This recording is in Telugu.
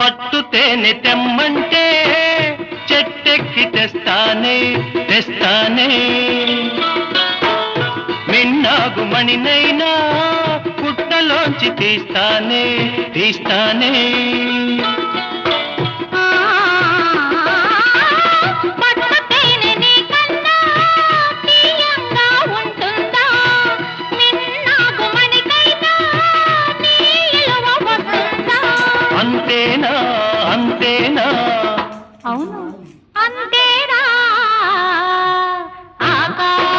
పట్టు తేనె తెమ్మంటే చెట్టెక్కి తెస్తానే తెస్తానే మిన్నాగు మణినైనా పుట్టలోంచి తీస్తానే తీస్తానే అంతేనా అంతేనా అవును అంతేనా ఆకాశ